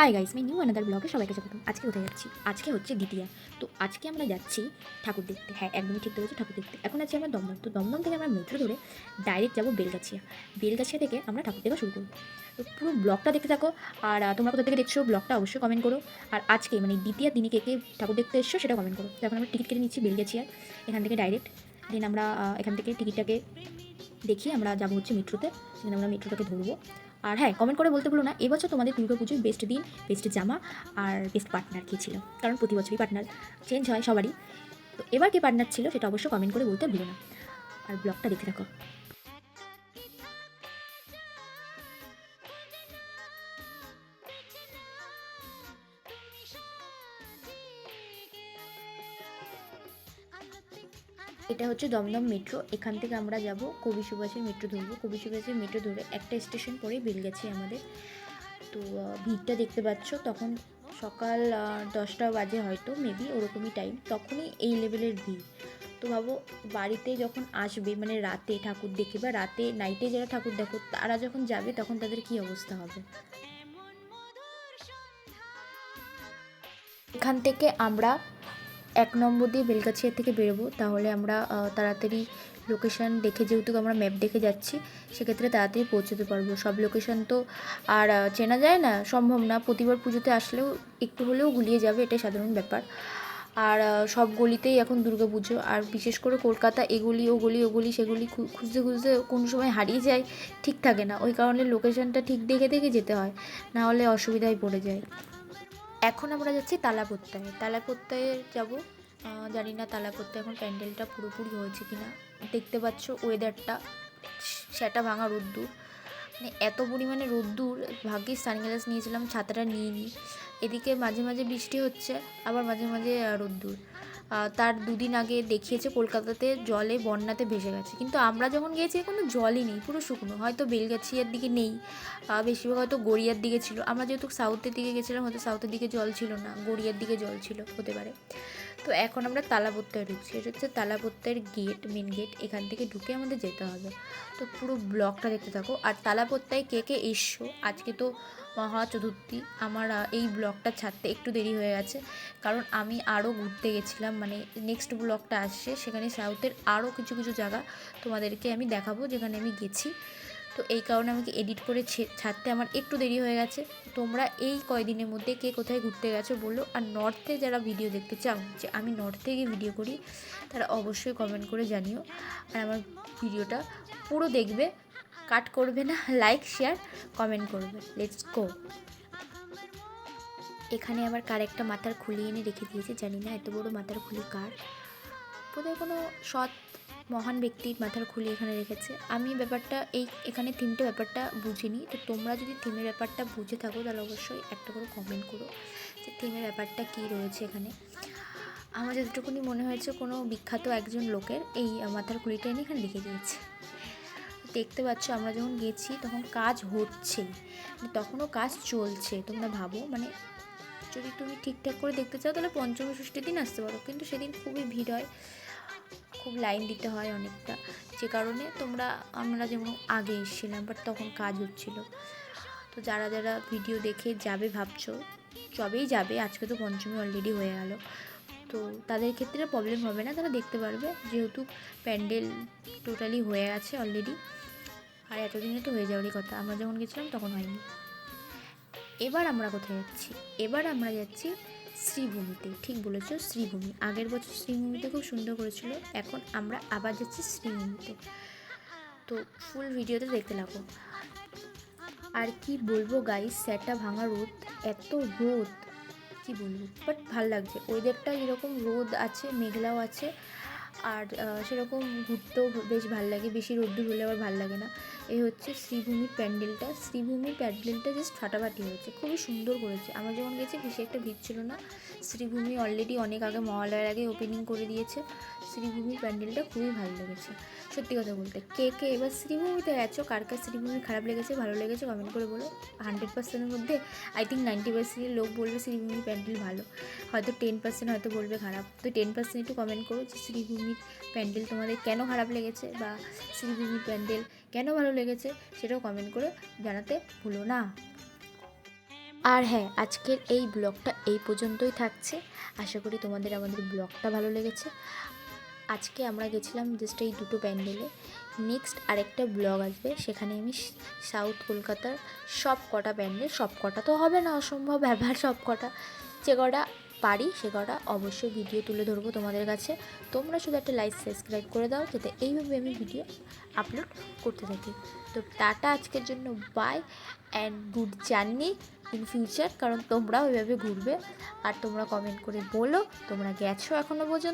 Hi guys, my new another ব্লগে সবাইকে স্বাগতম। আজকে কোথায় যাচ্ছি? আজকে হচ্ছে দ্বিতীয়া। তো আজকে আমরা যাচ্ছি ঠাকুর দেখতে। হ্যাঁ, একদমই ঠিক বলেছি, ঠাকুর দেখতে। এখন আছি আমরা দমদম। তো দমদম থেকে আমরা মেট্রো ধরে ডাইরেক্ট যাবো বেলগাছিয়া। বেলগাছিয়া থেকে আমরা ঠাকুর দেখা শুরু করবো। তো পুরো ব্লগটা দেখতে থাকো। আর তোমরা কোথা থেকে দেখছো ব্লগটা অবশ্যই কমেন্ট করো। আর আজকে মানে দ্বিতীয়ার দিনে কে কে ঠাকুর দেখতে এসছো সেটা কমেন্ট করো। তো এখন আমরা টিকিট কেটে নিচ্ছি বেলগাছিয়ার, এখান থেকে ডাইরেক্ট। দেন আমরা এখান থেকে টিকিটটাকে দেখি আমরা যাবো হচ্ছে মেট্রোতে। সেখানে আমরা মেট্রোটাকে ধরবো। আর হ্যাঁ, কমেন্ট করে বলতে ভুলো না এবছর তোমাদের দুর্গাপুজোর বেস্ট দিন, বেস্ট জামা আর বেস্ট পার্টনার কী ছিল, কারণ প্রতি বছরই পার্টনার চেঞ্জ হয় সবারই। তো এবার কে পার্টনার ছিল সেটা অবশ্যই কমেন্ট করে বলতে ভুলো না। আর ব্লগটা দেখে রাখো। এটা হচ্ছে দমদম মেট্রো। এখান থেকে আমরা যাব কবি সুভাষের মেট্রো ধরবো। কবি সুভাষের মেট্রো ধরে একটা স্টেশন পরেই বেলগাছি আমাদের। তো ভিড়টা দেখতে পাচ্ছ, তখন সকাল 10টা বাজে হয়তো, মেবি ওরকমই টাইম, তখনই এই লেভেলের ভিড়। তো ভাবো, বাড়িতে যখন আসবে মানে রাতে ঠাকুর দেখে, বা রাতে নাইটে যারা ঠাকুর দেখো তারা যখন যাবে তখন তাদের কী অবস্থা হবে। এখান থেকে আমরা 1 নম্বর দিয়ে বেলগাছিয়া থেকে বেরোবো, তাহলে আমরা তাড়াতাড়ি লোকেশান দেখে, যেহেতু আমরা ম্যাপ দেখে যাচ্ছি, সেক্ষেত্রে তাড়াতাড়ি পৌঁছতে পারবো। সব লোকেশান তো আর চেনা যায় না, সম্ভব না। প্রতিবার পুজোতে আসলেও একটু হলেও গুলিয়ে যাবে, এটাই সাধারণ ব্যাপার। আর সব গলিতেই এখন দুর্গা পুজো, আর বিশেষ করে কলকাতা এগুলি ওগুলি ওগুলি সেগুলি খুঁজতে খুঁজতে কোন সময় হারিয়ে যায়, ঠিক থাকে না। ওই কারণে লোকেশানটা ঠিক দেখে দেখে যেতে হয়, না হলে অসুবিধায় পড়ে যায়। এখন আমরা যাচ্ছি তালাপোত্তায়। তালাপোত্তায় যাব। জানি না তালাপোত্তায় এখন প্যান্ডেলটা পুরোপুরি হয়েছে কি না। দেখতে পাচ্ছ ওয়েদারটা, সেটা ভাঙা রোদ্দুর, মানে এত পরিমাণে রোদ্দুর। ভাগ্যিস সানগ্লাস নিয়েছিলাম, ছাতাটা নিইনি। এদিকে মাঝে মাঝে বৃষ্টি হচ্ছে, আবার মাঝে মাঝে রোদ্দুর। তার দুদিন আগে দেখিয়েছে কলকাতাতে জলে বন্যাতে ভেসে গেছে, কিন্তু আমরা যখন গিয়েছি কোনো জলই নেই, পুরো শুকনো। হয়তো বেলগাছিয়ার দিকে নেই, বেশিরভাগ হয়তো গড়িয়ার দিকে ছিল। আমরা যেহেতু সাউথের দিকে গেছিলাম, হয়তো সাউথের দিকে জল ছিল না, গড়িয়ার দিকে জল ছিল, হতে পারে। তো এখন আমরা তালাপোত্তায় ঢুকছি। এটা হচ্ছে তালাপোত্তার গেট, মেন গেট। এখান থেকে ঢুকে আমাদের যেতে হবে। তো পুরো ব্লগটা দেখতে থাকো। আর তালাপোত্তায় কে কে এসছো, আজকে তো মহা চতুর্থী। আমার এই ব্লগটা ছাড়তে একটু দেরি হয়ে গেছে, কারণ আমি আরও ঘুরতে গেছিলাম। মানে নেক্সট ব্লগটা আসছে, সেখানে সাউথের আরও কিছু কিছু জায়গা তোমাদেরকে আমি দেখাবো যেখানে আমি গেছি। তো এই কারণে আমাকে এডিট করে ছাড়তে আমার একটু দেরি হয়ে গেছে। তোমরা এই কয়দিনের মধ্যে কে কোথায় ঘুরতে গেছো বলো। আর নর্থে যারা ভিডিও দেখতে চাও যে আমি নর্থে গিয়ে ভিডিও করি, তারা অবশ্যই কমেন্ট করে জানিও। আর আমার ভিডিওটা পুরো দেখবে, কাট করবে না, লাইক শেয়ার কমেন্ট করবে। Let's go. এখানে আবার কার একটা মাথার খুলি এনে রেখে দিয়েছে, জানি না এত বড় মাথার খুলি কার। বোধহয় কোনো সৎ মহান ব্যক্তির মাথার খুলি এখানে রেখেছে। আমি ব্যাপারটা এখানে থিমটা ব্যাপারটা বুঝিনি। তো তোমরা যদি থিমের ব্যাপারটা বুঝে থাকো তাহলে অবশ্যই একটা করে কমেন্ট করো যে থিমের ব্যাপারটা কী রয়েছে এখানে। আমার যতটুকুনি মনে হয়েছে কোনো বিখ্যাত একজন লোকের এই মাথার খুলিটা এনে এখানে রেখে দিয়েছে। দেখতে পাচ্ছ আমরা যখন গেছি তখন কাজ হচ্ছে, তখনও কাজ চলছে। তোমরা ভাবো, মানে যদি তুমি ঠিকঠাক করে দেখতে চাও তাহলে পঞ্চমী ষষ্ঠীর দিন আসতে পারো, কিন্তু সেদিন খুবই ভিড় হয়, খুব লাইন দিতে হয় অনেকটা। যে কারণে আমরা যেমন আগে এসেছিলাম, বাট তখন কাজ হচ্ছিল। তো যারা যারা ভিডিও দেখে যাবে ভাবছো, যবেই যাবে, আজকে তো পঞ্চমী অলরেডি হয়ে গেল, তো তাদের ক্ষেত্রে প্রবলেম হবে না, তারা দেখতে পারবে, যেহেতু প্যান্ডেল টোটালি হয়ে গেছে অলরেডি। আর এতদিনে তো হয়ে যাওয়ারই কথা, আমরা যখন গেছিলাম তখন হয়নি। এবার আমরা কোথায় যাচ্ছি? এবার আমরা যাচ্ছি শ্রীভূমিতে। ঠিক বলেছো, শ্রীভূমি। আগের বছর শ্রীভূমিতে খুব সুন্দর করেছিল, এখন আমরা আবার যাচ্ছি শ্রীভূমিতে। তো ফুল ভিডিওতে দেখতে লাগো। আর কি বলবো গাইস, স্যাটা ভাঙা রোদ, এত রোদ কি বলবো, বাট ভাল লাগছে ওয়েদারটা। যেরকম রোদ আছে, মেঘলাও আছে, আর সেরকম ঘুরতেও বেশ ভাল লাগে। বেশি রোদ্দুর হলে আবার ভাল লাগে না। এই হচ্ছে শ্রীভূমির প্যান্ডেলটা। শ্রীভূমির প্যান্ডেলটা জাস্ট ফাটাফাটি হয়েছে, খুবই সুন্দর করেছে। আমরা যখন গেছি বেশি একটা ভিড় ছিল না। শ্রীভূমি অলরেডি অনেক আগে, মহালয়ার আগে ওপেনিং করে দিয়েছে। শ্রীভূমির প্যান্ডেলটা খুবই ভালো লেগেছে সত্যি কথা বলতে। কে কে এবার শ্রীভূমিতে গেছো, কার কার শ্রীভূমি খারাপ লেগেছে ভালো লেগেছে কমেন্ট করে বলো। 100%-এর মধ্যে আই থিঙ্ক 90% লোক বলবে শ্রীভূমির প্যান্ডেল ভালো, হয়তো 10% হয়তো বলবে খারাপ। তো 10% একটু কমেন্ট করো যে শ্রীভূমির প্যান্ডেল তোমাদের কেন খারাপ লেগেছে, বা শ্রীভূমির প্যান্ডেল কেন ভালো লেগেছে, সেটাও কমেন্ট করে জানাতে ভুলো না। আর হ্যাঁ, আজকের এই ব্লগটা এই পর্যন্তই থাকছে। আশা করি তোমাদের আমাদের ব্লগটা ভালো লেগেছে। আজকে আমরা গেছিলাম জাস্ট এই দুটো প্যান্ডেলে। নেক্সট আরেকটা ব্লগ আসবে, সেখানে আমি সাউথ কলকাতার সব কটা প্যান্ডেল, সব কটা তো হবে না, অসম্ভব ব্যাপার, সব কটা যে কটা পারি সে কটা অবশ্যই ভিডিও তুলে ধরবো তোমাদের কাছে। তোমরা শুধু একটা লাইক সাবস্ক্রাইব করে দাও, যাতে এইভাবে আমি ভিডিও আপলোড করতে থাকি। তো টাটা আজকের জন্য, bye and good journey in future. কারণ তোমরাও এভাবে ঘুরবে, আর তোমরা কমেন্ট করে বলো তোমরা গেছো এখনও পর্যন্ত।